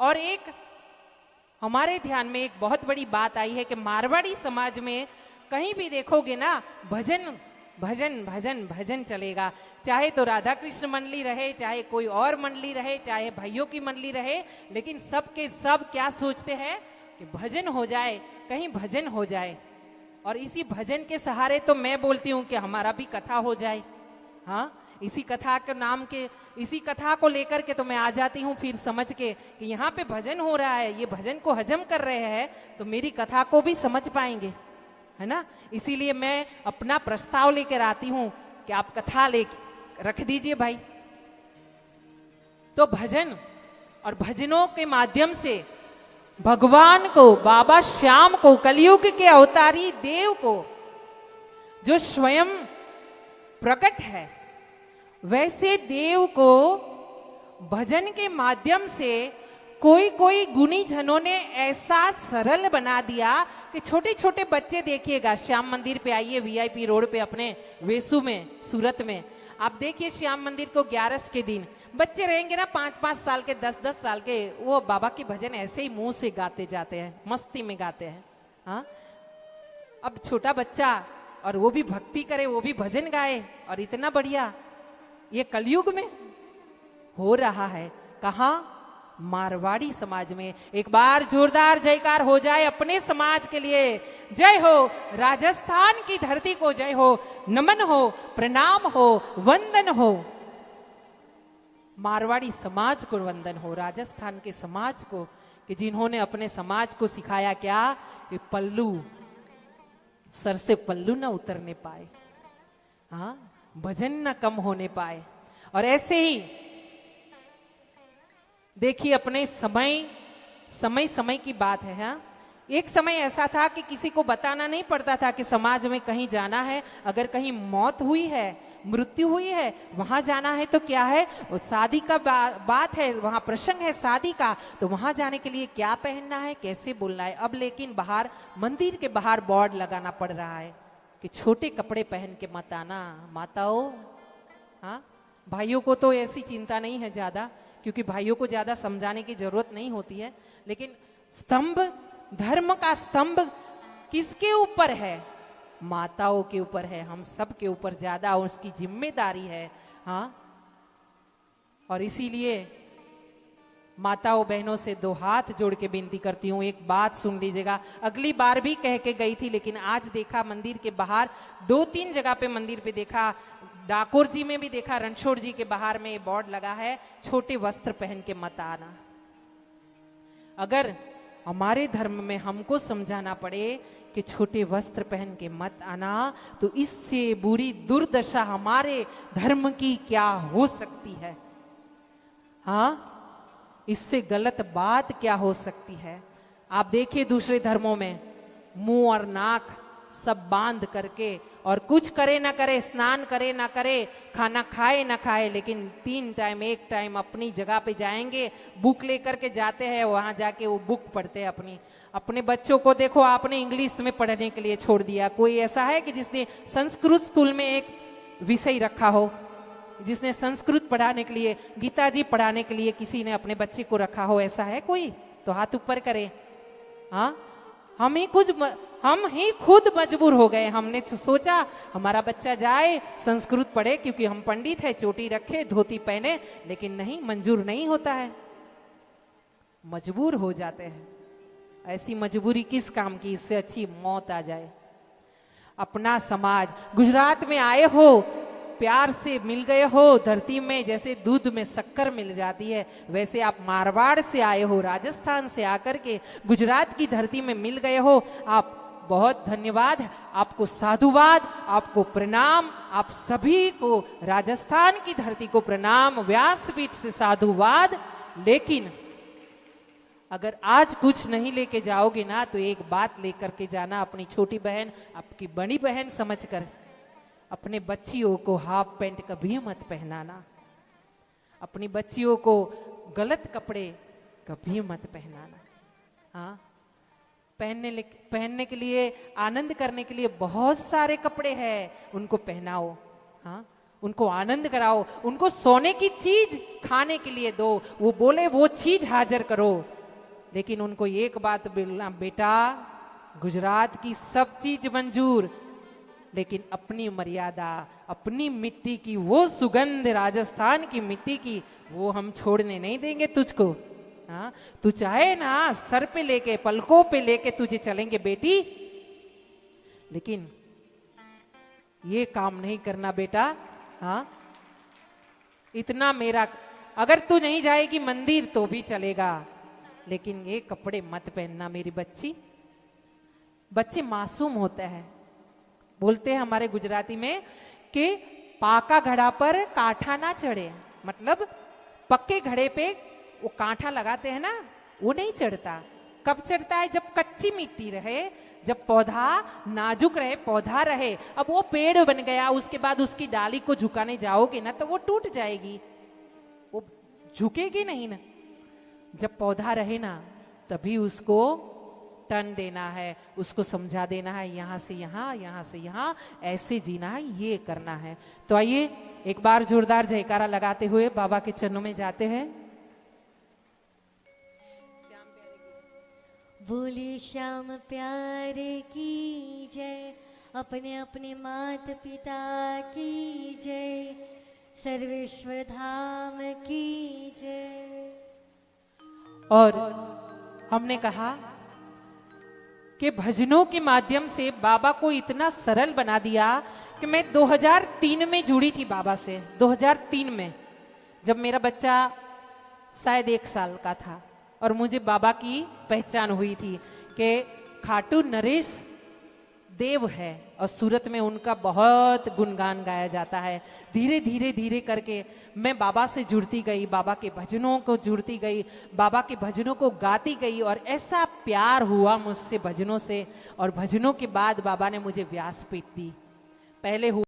और एक हमारे ध्यान में एक बहुत बड़ी बात आई है कि मारवाड़ी समाज में कहीं भी देखोगे ना भजन भजन भजन भजन चलेगा। चाहे तो राधा कृष्ण मंडली रहे, चाहे कोई और मंडली रहे, चाहे भाइयों की मंडली रहे, लेकिन सब के सब क्या सोचते हैं कि भजन हो जाए, कहीं भजन हो जाए। और इसी भजन के सहारे तो मैं बोलती हूँ कि हमारा भी कथा हो जाए। हाँ, इसी कथा के नाम के, इसी कथा को लेकर के तो मैं आ जाती हूँ फिर समझ के कि यहाँ पे भजन हो रहा है, ये भजन को हजम कर रहे हैं तो मेरी कथा को भी समझ पाएंगे, है ना। इसीलिए मैं अपना प्रस्ताव लेकर आती हूँ कि आप कथा लेके रख दीजिए भाई। तो भजन और भजनों के माध्यम से भगवान को, बाबा श्याम को, कलयुग के अवतारी देव को जो स्वयं प्रकट है, वैसे देव को भजन के माध्यम से कोई कोई गुणी जनों ने ऐसा सरल बना दिया कि छोटे छोटे बच्चे देखिएगा, श्याम मंदिर पे आइए, वीआईपी रोड पे अपने वेसु में, सूरत में आप देखिए श्याम मंदिर को 11 के दिन बच्चे रहेंगे ना, 5-5 साल के, 10-10 साल के, वो बाबा की भजन ऐसे ही मुंह से गाते जाते हैं, मस्ती में गाते हैं। हाँ, अब छोटा बच्चा और वो भी भक्ति करे, वो भी भजन गाए, और इतना बढ़िया ये कलयुग में हो रहा है। कहाँ? मारवाड़ी समाज में। एक बार जोरदार जयकार हो जाए अपने समाज के लिए। जय हो राजस्थान की धरती को, जय हो, नमन हो, प्रणाम हो, वंदन हो। मारवाड़ी समाज को वंदन हो, राजस्थान के समाज को, कि जिन्होंने अपने समाज को सिखाया क्या कि पल्लू, सर से पल्लू ना उतरने पाए, हाँ, भजन न कम होने पाए। और ऐसे ही देखिए अपने समय की बात है। हाँ, एक समय ऐसा था कि किसी को बताना नहीं पड़ता था कि समाज में कहीं जाना है, अगर कहीं मौत हुई है, मृत्यु हुई है, वहां जाना है तो क्या है, वो शादी का बात है, वहां प्रसंग है शादी का, तो वहां जाने के लिए क्या पहनना है, कैसे बोलना है। अब लेकिन बाहर, मंदिर के बाहर बोर्ड लगाना पड़ रहा है कि छोटे कपड़े पहन के मत आना माताओं। हाँ, भाइयों को तो ऐसी चिंता नहीं है ज्यादा, क्योंकि भाइयों को ज्यादा समझाने की जरूरत नहीं होती है। लेकिन स्तंभ, धर्म का स्तंभ किसके ऊपर है? माताओं के ऊपर है, हम सब के ऊपर ज्यादा उसकी जिम्मेदारी है। हाँ, और इसीलिए माताओं बहनों से 2 हाथ जोड़ के विनती करती हूँ, एक बात सुन लीजिएगा। अगली बार भी कह के गई थी, लेकिन आज देखा मंदिर के बाहर 2-3 जगह पे मंदिर पे देखा, डाकोर जी में भी देखा, रणछोड़ जी के बाहर में बोर्ड लगा है, छोटे वस्त्र पहन के मत आना। अगर हमारे धर्म में हमको समझाना पड़े कि छोटे वस्त्र पहन के मत आना, तो इससे बुरी दुर्दशा हमारे धर्म की क्या हो सकती है? हाँ, इससे गलत बात क्या हो सकती है? आप देखिए दूसरे धर्मों में मुंह और नाक सब बांध करके, और कुछ करे ना करे, स्नान करे ना करे, खाना खाए ना खाए, लेकिन 3 टाइम, 1 टाइम अपनी जगह पे जाएंगे, बुक लेकर के जाते हैं, वहां जाके वो बुक पढ़ते हैं। अपने बच्चों को देखो, आपने इंग्लिश में पढ़ने के लिए छोड़ दिया। कोई ऐसा है कि जिसने संस्कृत स्कूल में एक विषय रखा हो, जिसने संस्कृत पढ़ाने के लिए, गीता जी पढ़ाने के लिए किसी ने अपने बच्चे को रखा हो? ऐसा है कोई? तो हाथ ऊपर करे। हाँ, हम ही खुद मजबूर हो गए। हमने सोचा हमारा बच्चा जाए, संस्कृत पढ़े, क्योंकि हम पंडित है, चोटी रखे, धोती पहने, लेकिन नहीं, मंजूर नहीं होता है, मजबूर हो जाते हैं। ऐसी मजबूरी किस काम की? इससे अच्छी मौत आ जाए। अपना समाज, गुजरात में आए हो, प्यार से मिल गए हो धरती में, जैसे दूध में शक्कर मिल जाती है, वैसे आप मारवाड़ से आए हो, राजस्थान से आकर के गुजरात की धरती में मिल गए हो। आप बहुत धन्यवाद, आपको साधुवाद, आपको प्रणाम, आप सभी को राजस्थान की धरती को प्रणाम, व्यासपीठ से साधुवाद। लेकिन अगर आज कुछ नहीं लेके जाओगे ना, तो एक बात लेकर के जाना, अपनी छोटी बहन, आपकी बड़ी बहन समझकर अपने बच्चियों को हाफ पैंट कभी मत पहनाना, अपनी बच्चियों को गलत कपड़े कभी मत पहनाना। हाँ, पहनने के लिए, आनंद करने के लिए बहुत सारे कपड़े हैं, उनको पहनाओ। हाँ, उनको आनंद कराओ, उनको सोने की चीज खाने के लिए दो, वो बोले वो चीज हाजिर करो। लेकिन उनको एक बात बोलना, बेटा गुजरात की सब चीज मंजूर, लेकिन अपनी मर्यादा, अपनी मिट्टी की वो सुगंध, राजस्थान की मिट्टी की, वो हम छोड़ने नहीं देंगे तुझको। हाँ, तू चाहे ना सर पे लेके, पलकों पे लेके तुझे चलेंगे बेटी, लेकिन ये काम नहीं करना बेटा। हाँ, इतना मेरा, अगर तू नहीं जाएगी मंदिर तो भी चलेगा, लेकिन ये कपड़े मत पहनना मेरी बच्ची। बच्चे मासूम होते हैं, बोलते हैं हमारे गुजराती में कि पाका घड़ा पर कांठा ना चढ़े, मतलब पक्के घड़े पे वो कांठा लगाते हैं ना, वो नहीं चढ़ता। कब चढ़ता है? जब कच्ची मिट्टी रहे, जब पौधा नाजुक रहे, पौधा रहे। अब वो पेड़ बन गया, उसके बाद उसकी डाली को झुकाने जाओगे ना तो वो टूट जाएगी, वो झुकेगी नहीं ना। जब पौधा रहे ना तभी उसको टर्न देना है, उसको समझा देना है, यहां से यहां, यहां से यहां, ऐसे जीना है, ये करना है। तो आइए एक बार जोरदार जयकारा लगाते हुए बाबा के चरणों में जाते हैं। बोली श्याम प्यारे की जय, अपने अपने मात पिता की जय, सर्वेश्वर धाम की जय। और हमने कहा कि भजनों के माध्यम से बाबा को इतना सरल बना दिया कि मैं 2003 में जुड़ी थी बाबा से। 2003 में जब मेरा बच्चा शायद 1 साल का था और मुझे बाबा की पहचान हुई थी कि खाटू नरेश देव है और सूरत में उनका बहुत गुणगान गाया जाता है। धीरे धीरे धीरे करके मैं बाबा से जुड़ती गई, बाबा के भजनों को जुड़ती गई, बाबा के भजनों को गाती गई और ऐसा प्यार हुआ मुझसे भजनों से। और भजनों के बाद बाबा ने मुझे व्यासपीठ दी। पहले हुआ